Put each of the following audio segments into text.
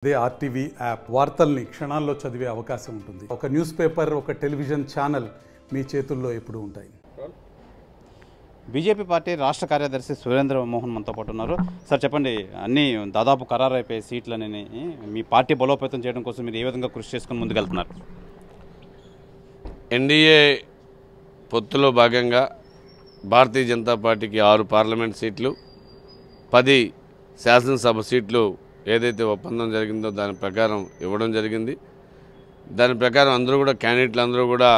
అదే RTV app వార్తల్ని క్షణాల్లో చదివే అవకాశం ఉంటుంది. ఒక న్యూస్ పేపర్, ఒక టెలివిజన్ ఛానల్ మీ చేతుల్లో ఎప్పుడూ ఉంటాయి. బీజేపీ పార్టీ రాష్ట్ర కార్యదర్శి సురేంద్ర మోహన్ మనతో పాటు ఉన్నారు. సార్ చెప్పండి, అన్నీ దాదాపు ఖరారైపోయే సీట్లని మీ పార్టీ బలోపేతం చేయడం కోసం మీరు ఏ విధంగా కృషి చేసుకుని ముందుకెళ్తున్నారు? ఎన్డీఏ పొత్తులో భాగంగా భారతీయ జనతా పార్టీకి 6 పార్లమెంట్ సీట్లు, 10 శాసనసభ సీట్లు ఏదైతే ఒప్పందం జరిగిందో దాని ప్రకారం ఇవ్వడం జరిగింది. దాని ప్రకారం అందరూ కూడా క్యాండిడేట్లు అందరూ కూడా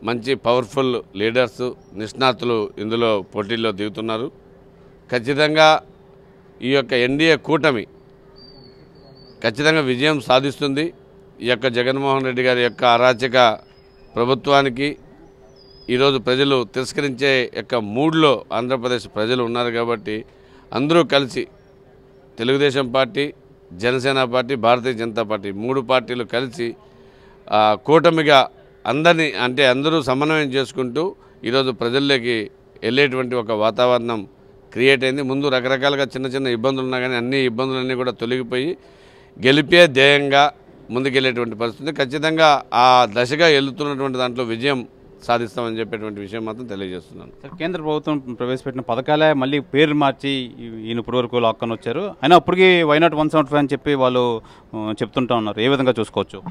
మంచి పవర్ఫుల్ లీడర్స్, నిష్ణాతులు ఇందులో పోటీల్లో దిగుతున్నారు. ఖచ్చితంగా ఈ యొక్క ఎన్డీఏ కూటమి ఖచ్చితంగా విజయం సాధిస్తుంది. ఈ యొక్క జగన్మోహన్ రెడ్డి గారి యొక్క అరాచక ప్రభుత్వానికి ఈరోజు ప్రజలు తిరస్కరించే యొక్క మూడ్లో ఆంధ్రప్రదేశ్ ప్రజలు ఉన్నారు. కాబట్టి అందరూ కలిసి Telugu Desam party, Janasena party, Bharatiya Janata party 3 పార్టీలు కలిసి కూటమిగా అందరూ సమన్వయం చేసుకుంటూ ఈరోజు ప్రజల్లోకి వెళ్ళేటువంటి ఒక వాతావరణం క్రియేట్ అయింది. ముందు రకరకాలుగా చిన్న ఇబ్బందులు ఉన్నా కానీ అన్ని ఇబ్బందులన్నీ కూడా తొలగిపోయి గెలిపే ధ్యేయంగా ముందుకెళ్ళేటువంటి పరిస్థితి. ఖచ్చితంగా ఆ దశగా వెళ్తున్నటువంటి దాంట్లో విజయం సాధిస్తామని చెప్పేటువంటి విషయం మాత్రం తెలియజేస్తున్నాను. సార్, కేంద్ర ప్రభుత్వం ప్రవేశపెట్టిన పథకాలే మళ్ళీ పేరు మార్చి ఈయన ఇప్పటి వరకు లాక్కొని వచ్చారు. అయినా అప్పటికి వైనాట్ 175 అని చెప్పి వాళ్ళు చెప్తుంటా ఉన్నారు. ఏ విధంగా చూసుకోవచ్చు?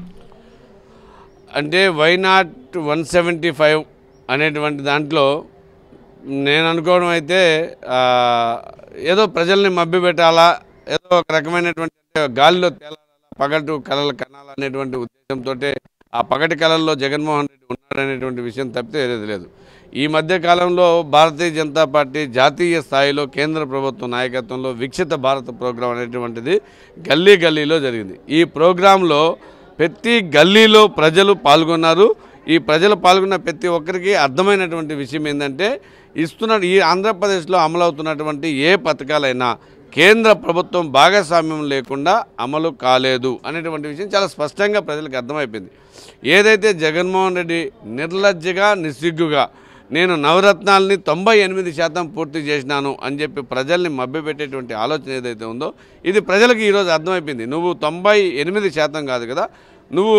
అంటే వైనాట్ 175 అనేటువంటి దాంట్లో నేను అనుకోవడం అయితే ఏదో ప్రజల్ని మభ్యపెట్టాలా, ఏదో ఒక రకమైనటువంటి గాలిలో తేలాలా, పగటు కళలు కనాలా అనేటువంటి ఉద్దేశంతో ఆ పగటి కళల్లో జగన్మోహన్ రెడ్డి ఉన్నాడనేటువంటి విషయం తప్పితే ఏదైతే లేదు. ఈ మధ్య కాలంలో భారతీయ జనతా పార్టీ జాతీయ స్థాయిలో కేంద్ర ప్రభుత్వ నాయకత్వంలో వికసిత భారత్ ప్రోగ్రాం అనేటువంటిది గల్లీలో జరిగింది. ఈ ప్రోగ్రాంలో ప్రతి గల్లీలో ప్రజలు పాల్గొన్నారు. ఈ ప్రజలు పాల్గొన్న ప్రతి ఒక్కరికి అర్థమైనటువంటి విషయం ఏంటంటే ఈ ఆంధ్రప్రదేశ్లో అమలవుతున్నటువంటి ఏ పథకాలైనా కేంద్ర ప్రభుత్వం భాగస్వామ్యం లేకుండా అమలు కాలేదు అనేటువంటి విషయం చాలా స్పష్టంగా ప్రజలకు అర్థమైపోయింది. ఏదైతే జగన్మోహన్ రెడ్డి నిర్లజ్జగా, నిస్సిగ్గుగా నేను నవరత్నాలని 98% పూర్తి చేసినాను అని చెప్పి ప్రజల్ని మభ్యపెట్టేటువంటి ఆలోచన ఏదైతే ఉందో ఇది ప్రజలకు ఈరోజు అర్థమైపోయింది. నువ్వు 98% కాదు కదా, నువ్వు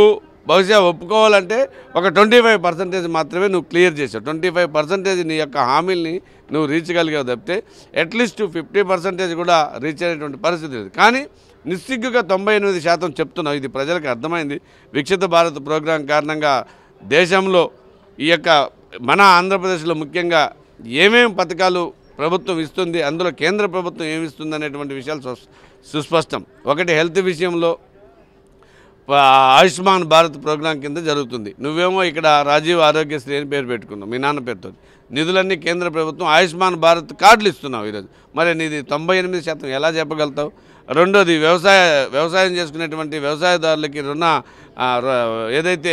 బహుశా ఒప్పుకోవాలంటే ఒక 25% మాత్రమే నువ్వు క్లియర్ చేసావు. 25% నీ యొక్క హామీల్ని నువ్వు రీచ్ కలిగావు తప్పితే అట్లీస్ట్ 50% కూడా రీచ్ అయినటువంటి పరిస్థితి లేదు. కానీ నిస్సిగ్గుగా 98% చెప్తున్నావు. ఇది ప్రజలకు అర్థమైంది. వికసిత భారత్ ప్రోగ్రాం కారణంగా దేశంలో ఈ యొక్క మన ఆంధ్రప్రదేశ్లో ముఖ్యంగా ఏమేమి పథకాలు ప్రభుత్వం ఇస్తుంది, అందులో కేంద్ర ప్రభుత్వం ఏమి ఇస్తుంది అనేటువంటి విషయాలు సుస్పష్టం. ఒకటి హెల్త్ విషయంలో ఆయుష్మాన్ భారత్ ప్రోగ్రాం కింద జరుగుతుంది. నువ్వేమో ఇక్కడ రాజీవ్ ఆరోగ్యశ్రీ అని పేరు పెట్టుకున్నావు మీ నాన్న పేరుతో. నిధులన్నీ కేంద్ర ప్రభుత్వం ఆయుష్మాన్ భారత్ కార్డులు ఇస్తున్నావు ఈరోజు. మరి నీది 98% ఎలా చెప్పగలుగుతావు? రెండోది వ్యవసాయం చేసుకునేటువంటి వ్యవసాయదారులకి ఏదైతే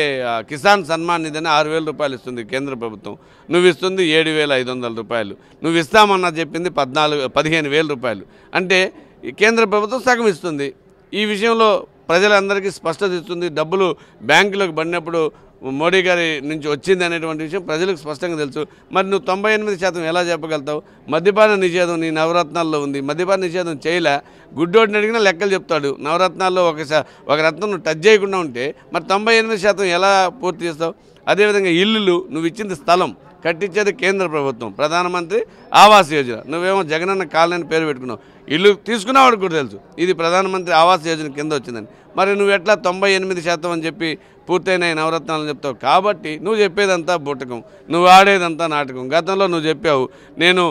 కిసాన్ సన్మాన్ నిధి అని 6,000 రూపాయలు ఇస్తుంది కేంద్ర ప్రభుత్వం. నువ్వు ఇస్తుంది 7,500 రూపాయలు. నువ్వు ఇస్తామన్నా చెప్పింది 15,000 రూపాయలు. అంటే కేంద్ర ప్రభుత్వం సగం ఇస్తుంది. ఈ విషయంలో ప్రజలందరికీ స్పష్టత ఇస్తుంది. డబ్బులు బ్యాంకులకు పడినప్పుడు మోడీ గారి నుంచి వచ్చింది అనేటువంటి విషయం ప్రజలకు స్పష్టంగా తెలుసు. మరి నువ్వు 98% ఎలా చెప్పగలుగుతావు? మద్యపాన నిషేధం నీ నవరత్నాల్లో ఉంది. మద్యపాన నిషేధం చేయలే. గుడ్డోడిని అడిగినా లెక్కలు చెప్తాడు. నవరత్నాల్లో ఒక రత్నం నువ్వు టచ్ చేయకుండా ఉంటే మరి 98% ఎలా పూర్తి చేస్తావు? అదేవిధంగా ఇల్లులు నువ్వు ఇచ్చింది స్థలం కట్టించేది కేంద్ర ప్రభుత్వం, ప్రధానమంత్రి ఆవాస్ యోజన. నువ్వేమో జగనన్న కాలనీ పేరు పెట్టుకున్నావు. ఇల్లు తీసుకున్నవాడు కూడా తెలుసు ఇది ప్రధానమంత్రి ఆవాస్ యోజన కింద వచ్చిందని. మరి నువ్వు ఎట్లా 98% అని చెప్పి పూర్తయిన నవరత్నాలు చెప్తావు? కాబట్టి నువ్వు చెప్పేదంతా బూటకం, నువ్వు ఆడేదంతా నాటకం. గతంలో నువ్వు చెప్పావు నేను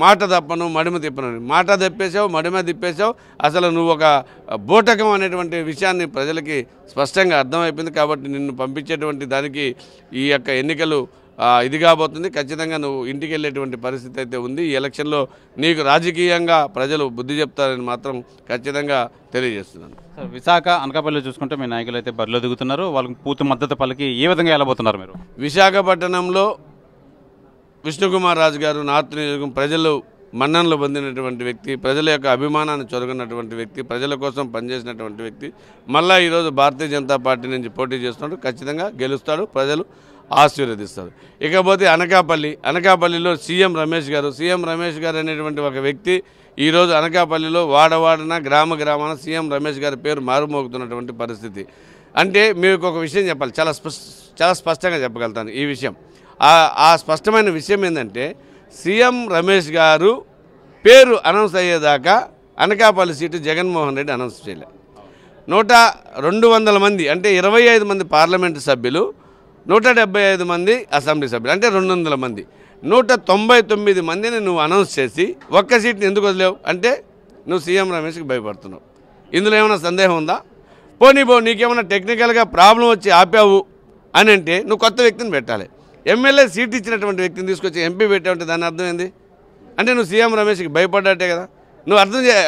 మాట తప్పను మడిమ తిప్పను. మాట తప్పేసావు, మడిమ తిప్పేసావు. అసలు నువ్వు ఒక బూటకం అనేటువంటి విషయాన్ని ప్రజలకి స్పష్టంగా అర్థమైపోయింది. కాబట్టి నిన్ను పంపించేటువంటి దానికి ఈ యొక్క ఎన్నికలు ఇది కాబోతుంది. ఖచ్చితంగా నువ్వు ఇంటికి వెళ్ళేటువంటి పరిస్థితి అయితే ఉంది. ఈ ఎలక్షన్లో నీకు రాజకీయంగా ప్రజలు బుద్ధి చెప్తారని మాత్రం ఖచ్చితంగా తెలియజేస్తున్నాను. సార్, విశాఖ, అనకాపల్లి చూసుకుంటే మీ నాయకులు అయితే బరిలో దిగుతున్నారు. వాళ్ళకి పూర్తి మద్దతు పలికి ఏ విధంగా వెళ్ళబోతున్నారు మీరు? విశాఖపట్నంలో విష్ణుకుమార్ రాజు గారు నార్త్ నియోజకవర్గం ప్రజలు మన్ననలు పొందినటువంటి వ్యక్తి, ప్రజల యొక్క అభిమానాన్ని చొరగనటువంటి వ్యక్తి, ప్రజల కోసం పనిచేసినటువంటి వ్యక్తి. మళ్ళీ ఈరోజు భారతీయ జనతా పార్టీ నుంచి పోటీ చేస్తున్నాడు. ఖచ్చితంగా గెలుస్తాడు, ప్రజలు ఆశీర్వదిస్తారు. ఇకపోతే అనకాపల్లిలో సీఎం రమేష్ గారు అనేటువంటి ఒక వ్యక్తి ఈరోజు అనకాపల్లిలో వాడవాడన గ్రామాన సీఎం రమేష్ గారి పేరు మారుమోగుతున్నటువంటి పరిస్థితి. అంటే మీకు ఒక విషయం చెప్పాలి, చాలా స్పష్టంగా చెప్పగలుగుతాను ఈ విషయం. ఆ స్పష్టమైన విషయం ఏంటంటే సీఎం రమేష్ గారు పేరు అనౌన్స్ అయ్యేదాకా అనకాపల్లి సీటు జగన్మోహన్ రెడ్డి అనౌన్స్ చేయలే. 200 మంది అంటే 25 మంది పార్లమెంటు సభ్యులు, 175 మంది అసెంబ్లీ సభ్యులు అంటే 200 మంది, 199 మందిని నువ్వు అనౌన్స్ చేసి ఒక్క సీట్ని ఎందుకు వదిలేవు అంటే నువ్వు సీఎం రమేష్కి భయపడుతున్నావు. ఇందులో ఏమైనా సందేహం ఉందా? పోనీ నీకేమైనా టెక్నికల్గా ప్రాబ్లం వచ్చి ఆపావు అని అంటే నువ్వు కొత్త వ్యక్తిని పెట్టాలి. ఎమ్మెల్యే సీట్ ఇచ్చినటువంటి వ్యక్తిని తీసుకొచ్చి ఎంపీ పెట్టావంటే దాని అర్థం ఏంది? అంటే నువ్వు సీఎం రమేష్కి భయపడ్డట్టే కదా. నువ్వు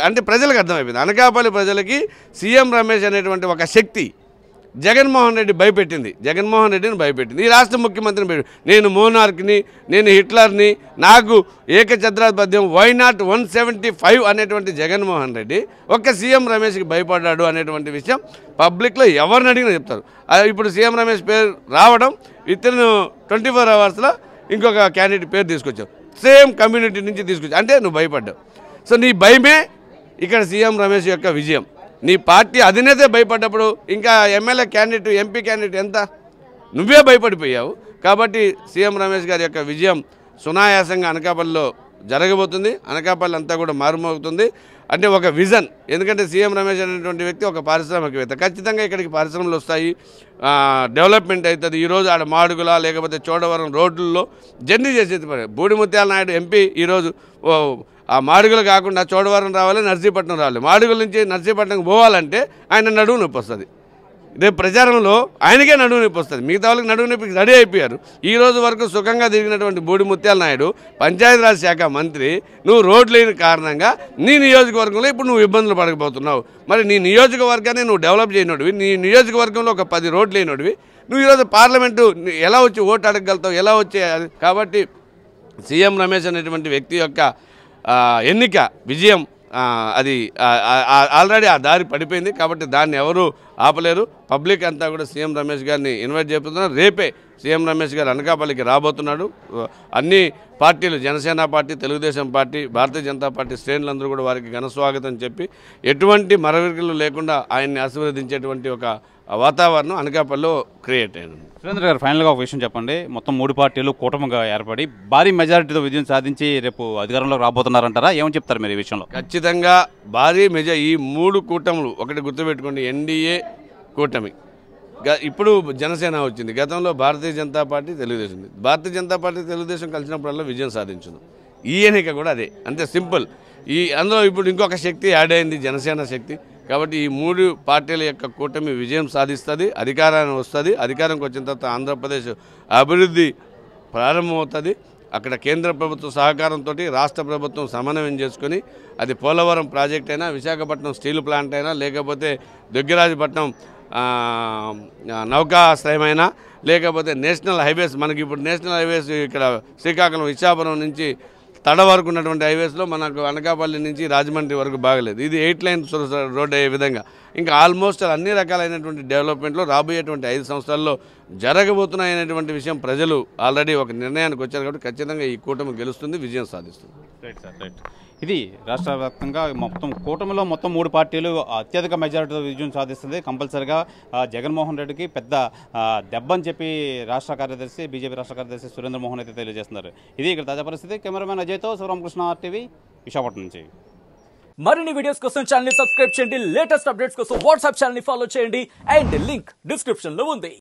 అంటే ప్రజలకు అర్థమైపోయింది. అనకాపల్లి ప్రజలకి సీఎం రమేష్ అనేటువంటి ఒక శక్తి జగన్మోహన్ రెడ్డి భయపెట్టింది, జగన్మోహన్ రెడ్డిని భయపెట్టింది. ఈ రాష్ట్ర ముఖ్యమంత్రిని భయపెట్టి నేను మోనార్క్ని, నేను హిట్లర్ని, నాకు ఏకఛత్రాధిపత్యం వై నాట్ 175 అనేటువంటి జగన్మోహన్ రెడ్డి ఒక్క సీఎం రమేష్కి భయపడ్డాడు అనేటువంటి విషయం పబ్లిక్లో ఎవరిని అడిగినా చెప్తారు. ఇప్పుడు సీఎం రమేష్ పేరు రావడం వితిన్ 24 అవర్స్లో ఇంకొక క్యాండిడేట్ పేరు తీసుకొచ్చావు, సేమ్ కమ్యూనిటీ నుంచి తీసుకొచ్చావు, అంటే నువ్వు భయపడ్డావు. సో నీ భయమే ఇక్కడ సీఎం రమేష్ యొక్క విజయం. నీ పార్టీ అధినేతే భయపడ్డప్పుడు ఇంకా ఎమ్మెల్యే క్యాండిడేట్, ఎంపీ క్యాండిడేట్ ఎంత? నువ్వే భయపడిపోయావు. కాబట్టి సీఎం రమేష్ గారి యొక్క విజయం సునాయాసంగా అనకాపల్లిలో జరగబోతుంది. అనకాపల్లి అంతా కూడా మారుమోగుతుంది. అంటే ఒక విజన్, ఎందుకంటే సీఎం రమేష్ అనేటువంటి వ్యక్తి ఒక పారిశ్రామికవేత్త. ఖచ్చితంగా ఇక్కడికి పరిశ్రమలు వస్తాయి, డెవలప్మెంట్ అవుతుంది. ఈరోజు ఆడ మాడుగుల లేకపోతే చోడవరం రోడ్లలో జర్నీ చేసేది పని. బూడిముత్యాల నాయుడు ఎంపీ ఈరోజు ఆ మాడుగులు కాకుండా చోడవరం రావాలి, నర్సీపట్నం రావాలి. మాడుగుల నుంచి నర్సీపట్నంకి పోవాలంటే ఆయన నడువు నొప్పి వస్తుంది. రేపు ప్రచారంలో ఆయనకే నడువు నొప్పి వస్తుంది, మిగతా వాళ్ళకి నడువు నొప్పికి రెడీ అయిపోయారు. ఈ రోజు వరకు సుఖంగా తిరిగినటువంటి బూడిముత్యాల నాయుడు పంచాయతీరాజ్ శాఖ మంత్రి, నువ్వు రోడ్లు లేని కారణంగా నీ నియోజకవర్గంలో ఇప్పుడు నువ్వు ఇబ్బందులు పడకపోతున్నావు. మరి నీ నియోజకవర్గాన్ని నువ్వు డెవలప్ చేయనోడివి, నీ నియోజకవర్గంలో ఒక 10 రోడ్లు లేనోడివి, నువ్వు ఈరోజు పార్లమెంటు ఎలా వచ్చి ఓటు అడగగలుగుతావు, ఎలా వచ్చే? కాబట్టి సీఎం రమేష్ అనేటువంటి వ్యక్తి యొక్క ఎన్నిక విజయం అది ఆల్రెడీ ఆ దారి పడిపోయింది. కాబట్టి దాన్ని ఎవరు ఆపలేరు. పబ్లిక్ అంతా కూడా సీఎం రమేష్ గారిని ఇన్వైట్ చేస్తున్నారు. రేపే సీఎం రమేష్ గారు అనకాపల్లికి రాబోతున్నాడు. అన్ని పార్టీలు, Janasena party, Telugu Desam party, Bharatiya Janata party శ్రేణులందరూ కూడా వారికి ఘనస్వాగతం చెప్పి ఎటువంటి మరవికలు లేకుండా ఆయన్ని ఆశీర్వదించేటువంటి ఒక వాతావరణం అనకాపల్లిలో క్రియేట్ అయింది. సురేంద్ర గారు, ఫైనల్గా ఒక విషయం చెప్పండి. మొత్తం 3 పార్టీలు కూటమిగా ఏర్పడి భారీ మెజారిటీతో విజయం సాధించి రేపు అధికారంలోకి రాబోతున్నారంటారా? ఏమని చెప్తారు మీరు ఈ విషయంలో? ఖచ్చితంగా భారీ ఈ 3 కూటములు ఒకటి గుర్తుపెట్టుకోండి, ఎన్డీఏ కూటమి. ఇప్పుడు జనసేన వచ్చింది, గతంలో భారతీయ జనతా పార్టీ, తెలుగుదేశం. భారతీయ జనతా పార్టీ, తెలుగుదేశం కలిసినప్పుడల్లా విజయం సాధించింది. ఈ ఎన్నిక కూడా అదే, అంతే సింపుల్. అందులో ఇప్పుడు ఇంకొక శక్తి యాడ్ అయింది, జనసేన శక్తి. కాబట్టి ఈ 3 పార్టీల యొక్క కూటమి విజయం సాధిస్తుంది, అధికారాన్ని వస్తుంది. అధికారంకి వచ్చిన తర్వాత ఆంధ్రప్రదేశ్ అభివృద్ధి ప్రారంభమవుతుంది. అక్కడ కేంద్ర ప్రభుత్వ సహకారంతో రాష్ట్ర ప్రభుత్వం సమన్వయం చేసుకొని, అది పోలవరం ప్రాజెక్ట్ అయినా, విశాఖపట్నం స్టీల్ ప్లాంట్ అయినా, లేకపోతే దుగ్గరాజపట్నం నౌకాశ్రయమైనా, లేకపోతే నేషనల్ హైవేస్, మనకి ఇప్పుడు నేషనల్ హైవేస్ ఇక్కడ శ్రీకాకుళం ఇచ్చాపురం నుంచి తడ వరకు ఉన్నటువంటి హైవేస్లో మనకు అనకాపల్లి నుంచి రాజమండ్రి వరకు బాగలేదు. ఇది 8 లైన్ రోడ్ అయ్యే విధంగా ఇంకా ఆల్మోస్ట్ అన్ని రకాలైనటువంటి డెవలప్మెంట్లో రాబోయేటువంటి 5 సంవత్సరాల్లో జరగబోతున్నాయనేటువంటి విషయం ప్రజలు ఆల్రెడీ ఒక నిర్ణయానికి వచ్చారు. కాబట్టి ఖచ్చితంగా ఈ కూటమి గెలుస్తుంది, విజయం సాధిస్తుంది. Right sir, right. ఇది రాష్ట్ర వ్యాప్తంగా మొత్తం కూటమిలో మొత్తం 3 పార్టీలు అత్యధిక మెజారిటీతో విజయం సాధిస్తుంది. కంపల్సరిగా జగన్మోహన్ రెడ్డికి పెద్ద దెబ్బ అని చెప్పి రాష్ట్ర కార్యదర్శి, బీజేపీ రాష్ట్ర కార్యదర్శి సురేంద్ర మోహన్ అయితే తెలియజేస్తున్నారు. ఇది ఇక్కడ తాజా పరిస్థితి. కెమెరామెన్ అజయ్తో శివరామకృష్ణ, RTV, విశాఖపట్నం నుంచి. మరిన్ని వీడియోస్ కోసం ఛానల్ ని సబ్స్క్రైబ్ చేయండి, లేటెస్ట్ అప్డేట్స్ కోసం వాట్సాప్ ఛానల్ ని ఫాలో చేయండి, అండ్ లింక్ డిస్క్రిప్షన్ లో ఉంది.